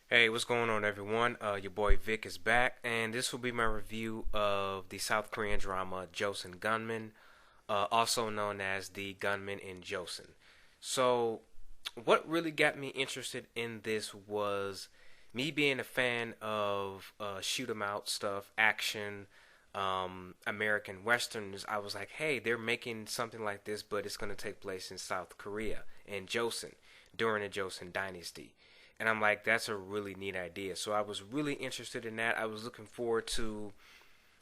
Hey, what's going on, everyone? Your boy Vic is back, and this will be my review of the South Korean drama Joseon Gunman, also known as the Gunman in Joseon. So, what really got me interested in this was me being a fan of shoot 'em out stuff, action, American westerns. I was like, hey, they're making something like this, but it's going to take place in South Korea in Joseon during the Joseon Dynasty. And I'm like, that's a really neat idea. So I was really interested in that. I was looking forward to.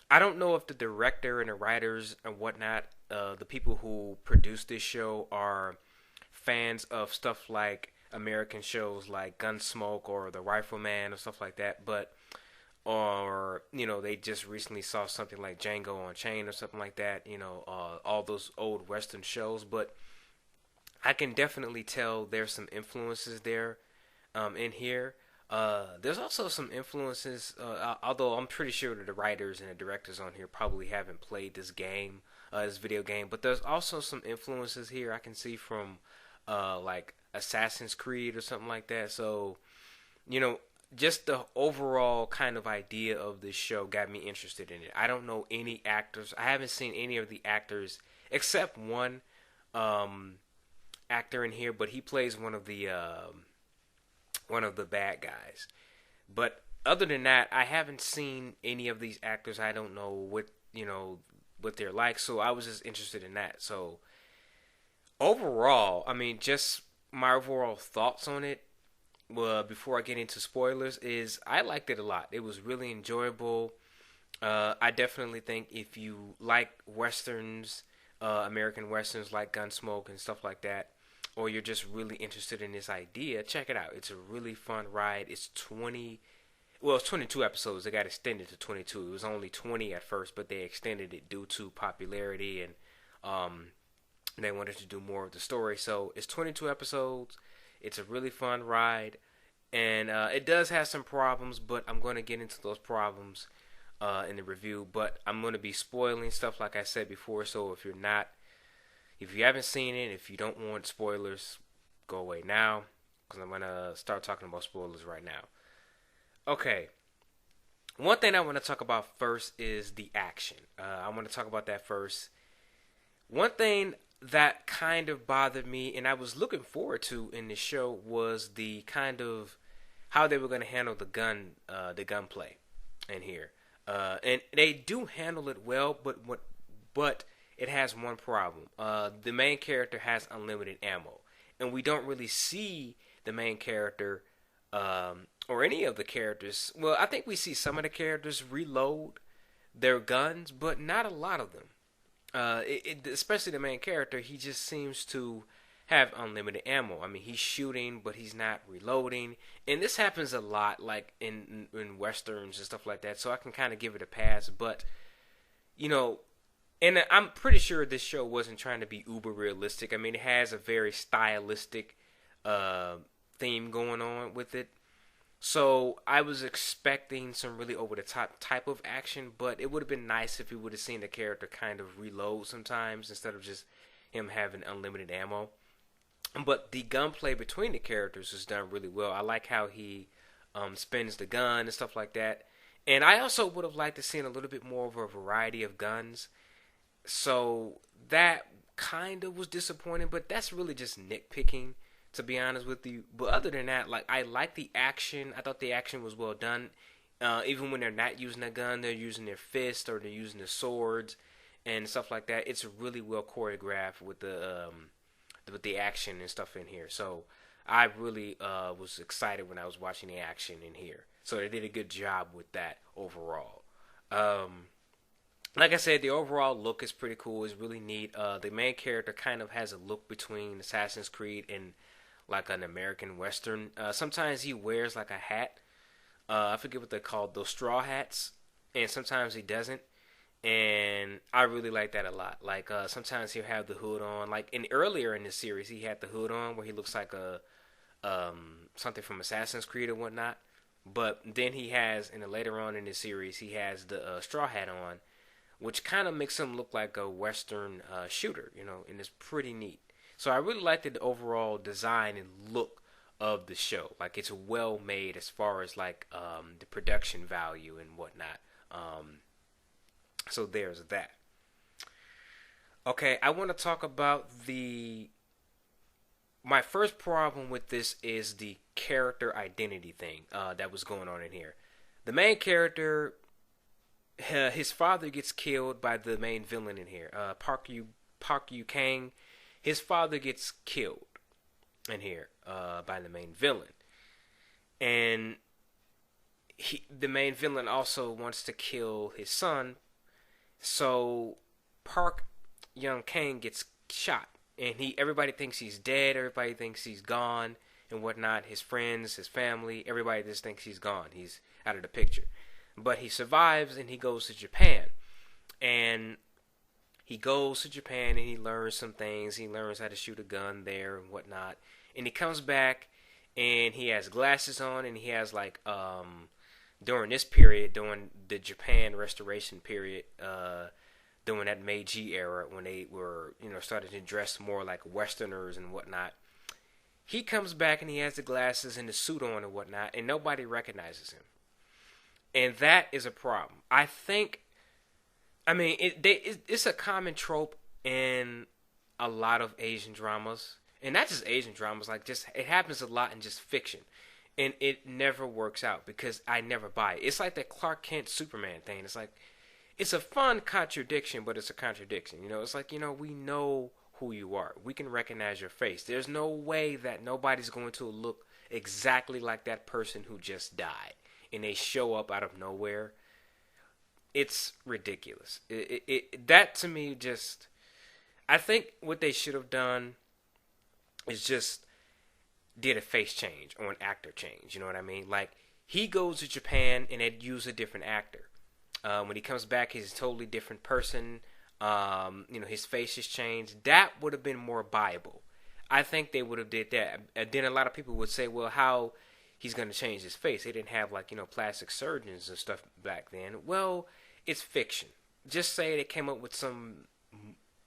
I don't know if the director and the writers and whatnot, the people who produced this show, are fans of stuff like American shows like Gunsmoke or The Rifleman or stuff like that, but or they just recently saw something like Django Unchained or something like that. All those old Western shows, but I can definitely tell there's some influences there in here. There's also some influences, although I'm pretty sure that the writers and the directors on here probably haven't played this game, this video game. But there's also some influences here I can see from, like Assassin's Creed or something like that. So, you know, just the overall kind of idea of this show got me interested in it. I don't know any actors. I haven't seen any of the actors except one um, actor in here, but he plays one of the bad guys. But other than that, I haven't seen any of these actors. I don't know what they're like. So I was just interested in that. So overall, I mean, just my overall thoughts on it. Before I get into spoilers, is I liked it a lot. It was really enjoyable. I definitely think if you like westerns, American westerns like Gunsmoke and stuff like that, or you're just really interested in this idea, check it out. It's a really fun ride. It's 22 episodes. They got extended to 22. It was only 20 at first, but they extended it due to popularity and um, they wanted to do more of the story. So it's 22 episodes. It's a really fun ride, and it does have some problems, but I'm going to get into those problems in the review. But I'm going to be spoiling stuff like I said before. So if you haven't seen it, if you don't want spoilers, go away now because I'm gonna start talking about spoilers right now. Okay, one thing I want to talk about first is the action. I want to talk about that first. One thing that kind of bothered me, and I was looking forward to in the show, was the kind of how they were going to handle the gunplay in here. And they do handle it well, but it has one problem. The main character has unlimited ammo, and we don't really see the main character or any of the characters. Well, I think we see some of the characters reload their guns, but not a lot of them. Especially the main character, he just seems to have unlimited ammo. I mean, he's shooting, but he's not reloading, and this happens a lot, like in westerns and stuff like that. So I can kind of give it a pass, but you know, and I'm pretty sure this show wasn't trying to be uber realistic. I mean, it has a very stylistic uh, theme going on with it. So I was expecting some really over the top type of action, but it would have been nice if we would have seen the character kind of reload sometimes instead of just him having unlimited ammo. But the gunplay between the characters is done really well. I like how he spins the gun and stuff like that. And I also would have liked to see a little bit more of a variety of guns. So that kind of was disappointing, but that's really just nitpicking, to be honest with you. But other than that, like I like the action. I thought the action was well done. Even when they're not using a gun, they're using their fist or they're using their swords and stuff like that. It's really well choreographed with the action and stuff in here. So I really was excited when I was watching the action in here. So they did a good job with that overall. Um, like I said, the overall look is pretty cool. It's really neat. The main character kind of has a look between Assassin's Creed and like an American Western. Sometimes he wears like a hat. I forget what they're called, those straw hats, and sometimes he doesn't. And I really like that a lot. Like sometimes he'll have the hood on. Like in earlier in the series, he had the hood on where he looks like a something from Assassin's Creed or whatnot. But then he has, and then later on in the series, he has the straw hat on, which kind of makes him look like a Western shooter, and it's pretty neat. So I really liked the overall design and look of the show. Like it's well made as far as like the production value and whatnot. So there's that. Okay, I want to talk about the my first problem with this is the character identity thing that was going on in here. The main character, his father gets killed by the main villain in here, Park Yu Kang. His father gets killed in here by the main villain, and the main villain also wants to kill his son. So Park Young Kang gets shot, and everybody thinks he's dead. Everybody thinks he's gone and whatnot. His friends, his family, everybody just thinks he's gone. He's out of the picture, but he survives and he goes to Japan, and he goes to Japan and he learns some things. He learns how to shoot a gun there and whatnot, and he comes back and he has glasses on and he has like during this period, during the Japan restoration period, during that Meiji era when they were, started to dress more like Westerners and whatnot. He comes back and he has the glasses and the suit on and whatnot, and nobody recognizes him. And that is a problem. It's a common trope in a lot of Asian dramas. And not just Asian dramas, it happens a lot in just fiction. And it never works out because I never buy it. It's like that Clark Kent Superman thing. It's like, it's a fun contradiction, but it's a contradiction. It's like, we know who you are. We can recognize your face. There's no way that nobody's going to look exactly like that person who just died. And they show up out of nowhere. It's ridiculous. That to me I think what they should have done is just did a face change or an actor change. You know what I mean? Like, he goes to Japan and they'd use a different actor. When he comes back, he's a totally different person. His face has changed. That would have been more viable. I think they would have did that. And then a lot of people would say, well, how he's going to change his face? They didn't have, plastic surgeons and stuff back then. Well, it's fiction. Just say they came up with some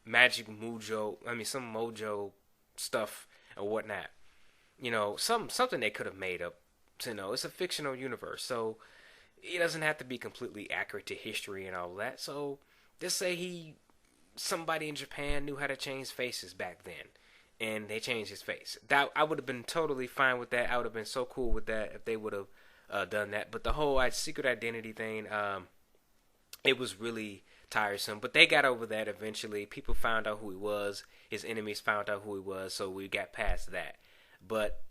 some mojo stuff or whatnot. Something they could have made up. It's a fictional universe, so it doesn't have to be completely accurate to history and all that. So just say somebody in Japan knew how to change faces back then, and they changed his face. That I would have been totally fine with that. I would have been so cool with that if they would have done that. But the whole secret identity thing, it was really tiresome. But they got over that eventually. People found out who he was. His enemies found out who he was. So we got past that. But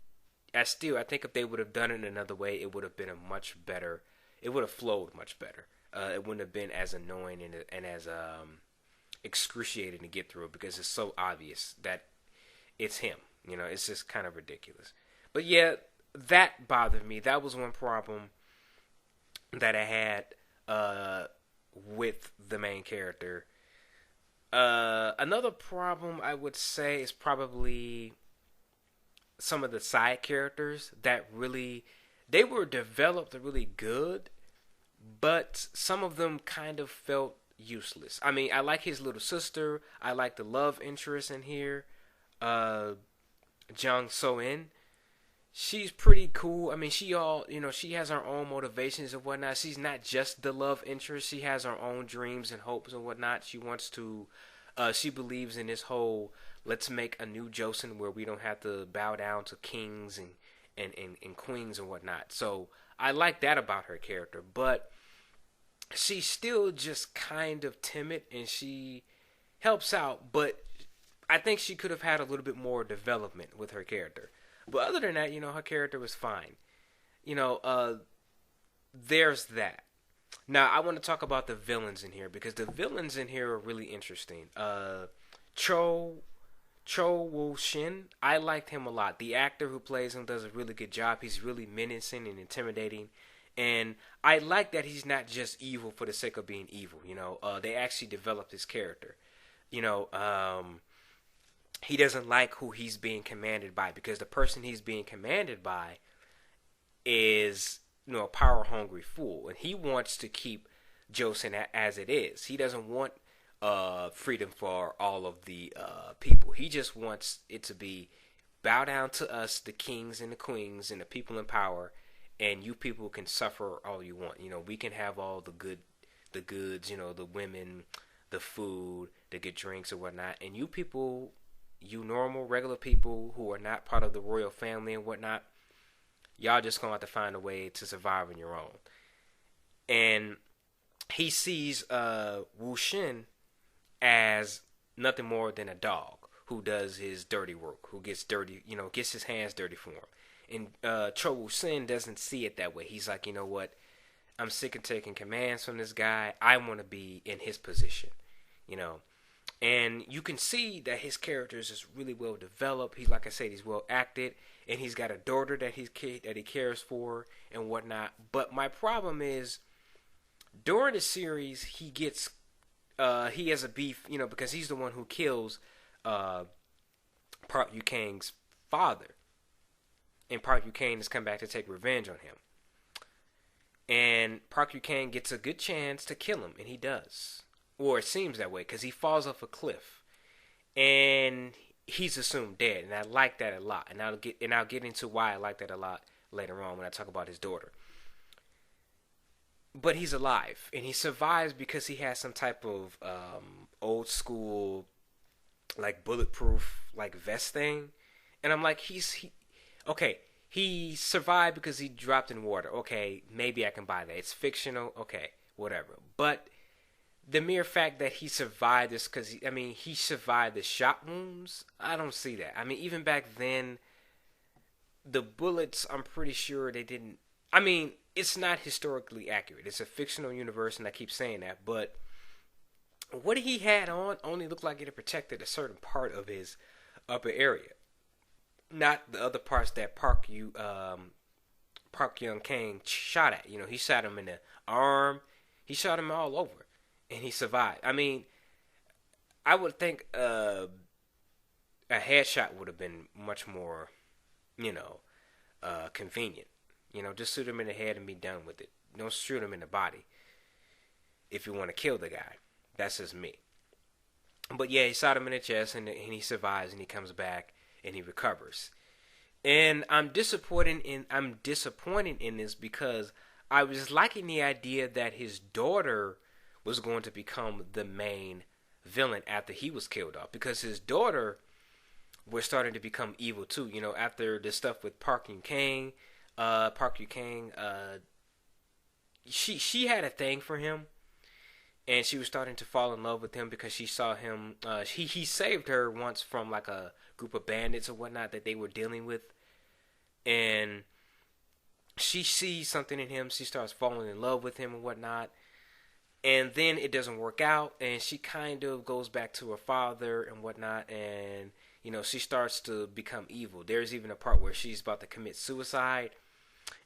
I think if they would have done it another way, it would have been it would have flowed much better. It wouldn't have been as annoying and as excruciating to get through because it's so obvious that it's him. It's just kind of ridiculous. But yeah, that bothered me. That was one problem that I had with the main character. Another problem I would say is probably some of the side characters that they were developed really good, but some of them kind of felt useless. I mean, I like his little sister. I like the love interest in here, Jung So-in. She's pretty cool. I mean, she has her own motivations and whatnot. She's not just the love interest. She has her own dreams and hopes and whatnot. She wants to, she believes in this whole, let's make a new Joseon where we don't have to bow down to kings and queens and whatnot. So I like that about her character, but she's still just kind of timid and she helps out, but I think she could have had a little bit more development with her character. But other than that, her character was fine. There's that. Now, I want to talk about the villains in here because the villains in here are really interesting. Cho Woo-shin, I liked him a lot. The actor who plays him does a really good job. He's really menacing and intimidating. And I like that he's not just evil for the sake of being evil. They actually developed his character. He doesn't like who he's being commanded by because the person he's being commanded by is, a power-hungry fool. And he wants to keep Joseon as it is. He doesn't want freedom for all of the people. He just wants it to be bow down to us, the kings and the queens and the people in power, and you people can suffer all you want. We can have all the goods, the women, the food, the good drinks or whatnot, and you people, you normal, regular people who are not part of the royal family and whatnot, y'all just gonna have to find a way to survive on your own. And he sees Wu Shin as nothing more than a dog who does his dirty work, who gets dirty, gets his hands dirty for him. And Cho Wu Sin doesn't see it that way. He's like, you know what? I'm sick of taking commands from this guy. I want to be in his position, you know. And you can see that his character is just really well developed. Like I said, he's well acted, and he's got a daughter that he cares for and whatnot. But my problem is, during the series, he has a beef, because he's the one who kills Park Yu-kang's father, and Park Yu-kang has come back to take revenge on him. And Park Yu-kang gets a good chance to kill him, and he does. Or it seems that way, because he falls off a cliff, and he's assumed dead. And I like that a lot, and I'll get into why I like that a lot later on when I talk about his daughter. But he's alive, and he survives because he has some type of old school, like bulletproof, like vest thing. And I'm like, okay. He survived because he dropped in water. Okay, maybe I can buy that. It's fictional. Okay, whatever. But the mere fact that he survived this, because he survived the shot wounds. I don't see that. Even back then, the bullets, I'm pretty sure they didn't. It's not historically accurate. It's a fictional universe, and I keep saying that. But what he had on only looked like it had protected a certain part of his upper area, not the other parts that Park Young-kang shot at. He shot him in the arm. He shot him all over, and he survived. I would think a headshot would have been much more, convenient. Just shoot him in the head and be done with it. Don't shoot him in the body if you want to kill the guy. That's just me. But yeah, he shot him in the chest, and he survives, and he comes back, and he recovers. And I'm disappointed in this because I was liking the idea that his daughter was going to become the main villain after he was killed off, because his daughter was starting to become evil too. After the stuff with Park Yu-kang, she had a thing for him, and she was starting to fall in love with him because she saw him. He saved her once from like a group of bandits or whatnot that they were dealing with, and she sees something in him. She starts falling in love with him and whatnot, and then it doesn't work out, and she kind of goes back to her father and whatnot, and she starts to become evil. There's even a part where she's about to commit suicide,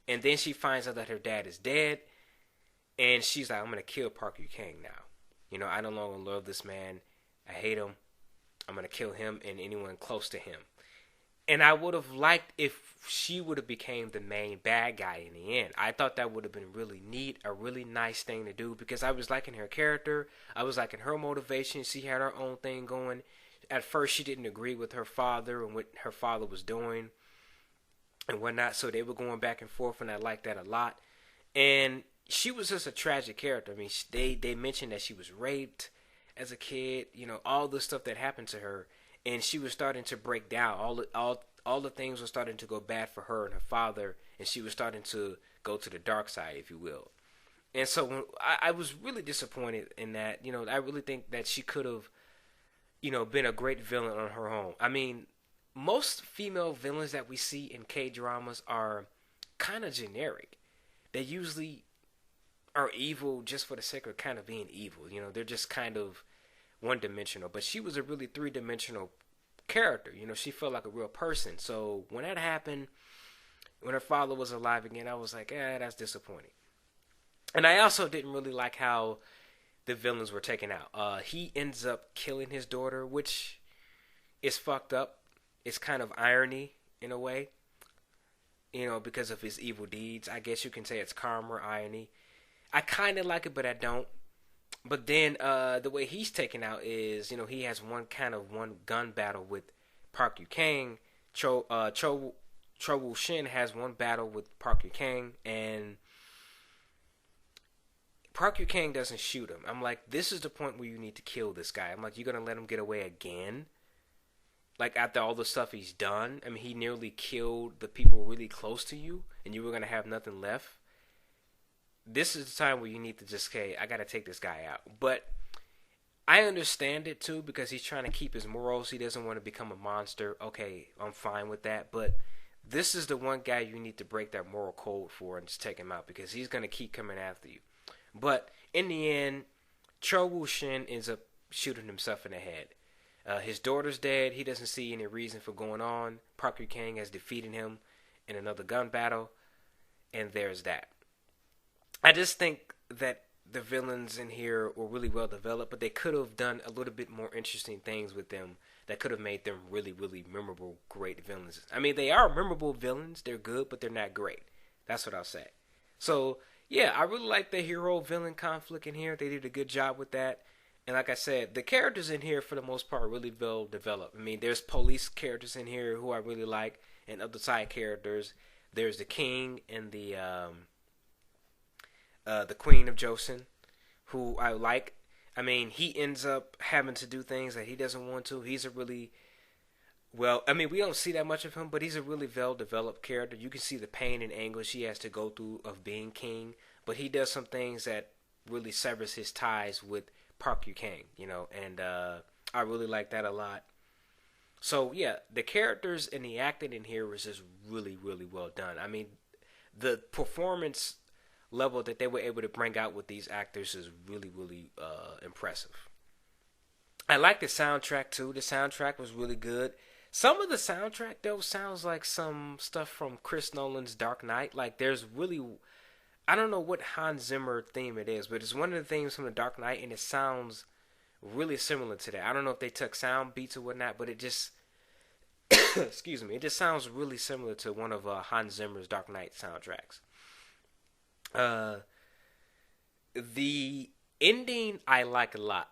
and then she finds out that her dad is dead, and she's like, I'm going to kill Park Yu-kang now. I no longer love this man. I hate him. I'm going to kill him and anyone close to him. And I would have liked if she would have became the main bad guy in the end. I thought that would have been really neat, a really nice thing to do, because I was liking her character. I was liking her motivation. She had her own thing going. At first, she didn't agree with her father and what her father was doing and whatnot. So they were going back and forth, and I liked that a lot. And she was just a tragic character. They mentioned that she was raped as a kid. All the stuff that happened to her, and she was starting to break down. All the things were starting to go bad for her and her father, and she was starting to go to the dark side, if you will. And so when I was really disappointed in that. I really think that she could have, been a great villain on her own. Most female villains that we see in K-dramas are kind of generic. They usually are evil just for the sake of kind of being evil. They're just kind of one-dimensional. But she was a really three-dimensional character. She felt like a real person. So when that happened, when her father was alive again, I was like, that's disappointing. And I also didn't really like how the villains were taken out. He ends up killing his daughter, which is fucked up. It's kind of irony in a way, because of his evil deeds. I guess you can say it's karma or irony. I kind of like it, but I don't. But then the way he's taken out is, he has one gun battle with Park Yu-kang Cho Woo Shin has one battle with Park Yu Kang, and Park Yu Kang doesn't shoot him. I'm like, this is the point where you need to kill this guy. I'm like, you're gonna let him get away again? Like after all the stuff he's done, I mean, he nearly killed the people really close to you, and you were gonna have nothing left. This is the time where you need to just say, I gotta take this guy out. But I understand it too because he's trying to keep his morals. He doesn't want to become a monster. Okay, I'm fine with that. But this is the one guy you need to break that moral code for and just take him out because he's gonna keep coming after you. But in the end, Cho Woo Shin ends up shooting himself in the head. His daughter's dead. He doesn't see any reason for going on. Park Yu Kang has defeated him in another gun battle, and there's that. I just think that the villains in here were really well developed, but they could have done a little bit more interesting things with them that could have made them really, really memorable, great villains. I mean, they are memorable villains. They're good, but they're not great. That's what I'll say. So, yeah, I really like the hero-villain conflict in here. They did a good job with that. And like I said, the characters in here, for the most part, are really well developed. I mean, there's police characters in here who I really like, and other side characters. There's the king and the queen of Joseon, who I like. I mean, he ends up having to do things that he doesn't want to. He's a really well. I mean, we don't see that much of him, but he's a really well-developed character. You can see the pain and anguish he has to go through of being king, but he does some things that really severs his ties with Park Yu Kang, and I really like that a lot. So yeah, the characters and the acting in here was just really, really well done. I mean, the performance level that they were able to bring out with these actors is really, really impressive. I like the soundtrack too. The soundtrack was really good. Some of the soundtrack though sounds like some stuff from Chris Nolan's Dark Knight. Like there's really, I don't know what Hans Zimmer theme it is, but it's one of the themes from the Dark Knight, and it sounds really similar to that. I don't know if they took sound beats or whatnot, but it just excuse me, it just sounds really similar to one of Hans Zimmer's Dark Knight soundtracks. Uh, the ending I like a lot.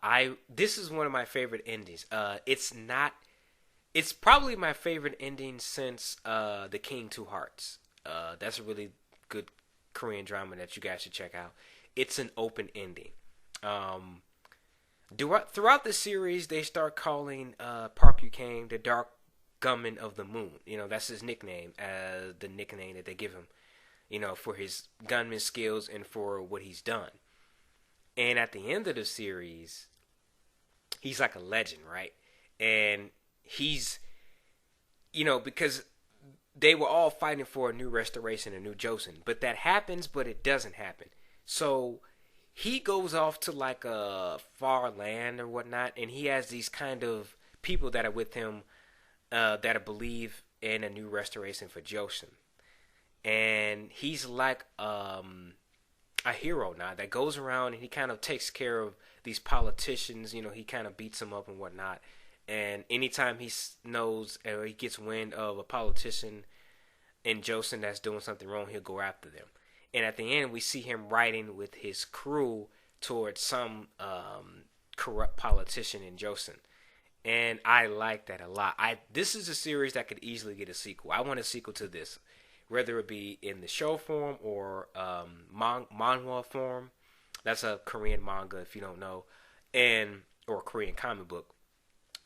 This is one of my favorite endings. It's probably my favorite ending since The King Two Hearts. That's a really good Korean drama that you guys should check out. It's an open ending. Throughout the series, they start calling Park Yu Kang the Dark Gunman of the Moon. That's his nickname, the nickname that they give him. For his gunman skills and for what he's done. And at the end of the series, he's like a legend, right? And he's, because they were all fighting for a new restoration, a new Joseon. But that happens, but it doesn't happen. So he goes off to like a far land or whatnot, and he has these kind of people that are with him that believe in a new restoration for Joseon. And he's like a hero now that goes around and he kind of takes care of these politicians. He kind of beats them up and whatnot. And anytime he knows or he gets wind of a politician in Joseon that's doing something wrong, he'll go after them. And at the end, we see him riding with his crew towards some corrupt politician in Joseon. And I like that a lot. This is a series that could easily get a sequel. I want a sequel to this, whether it be in the show form or manhwa form. That's a Korean manga, if you don't know, or a Korean comic book,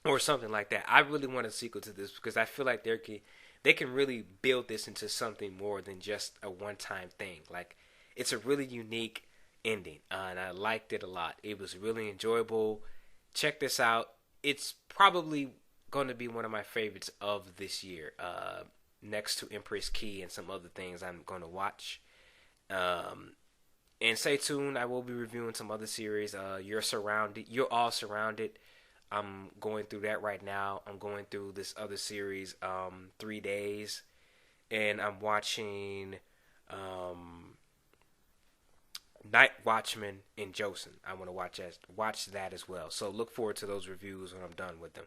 or something like that. I really want a sequel to this because I feel like they can really build this into something more than just a one-time thing. Like, it's a really unique ending, and I liked it a lot. It was really enjoyable. Check this out. It's probably going to be one of my favorites of this year. Next to Empress Key and some other things I'm going to watch. And stay tuned. I will be reviewing some other series. You're All Surrounded. I'm going through that right now. I'm going through this other series, 3 Days. And I'm watching Night Watchman in Joseon. I want to watch that as well. So look forward to those reviews when I'm done with them.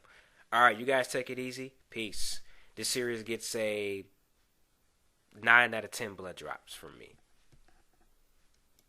Alright, you guys take it easy. Peace. This series gets a 9 out of 10 blood drops from me.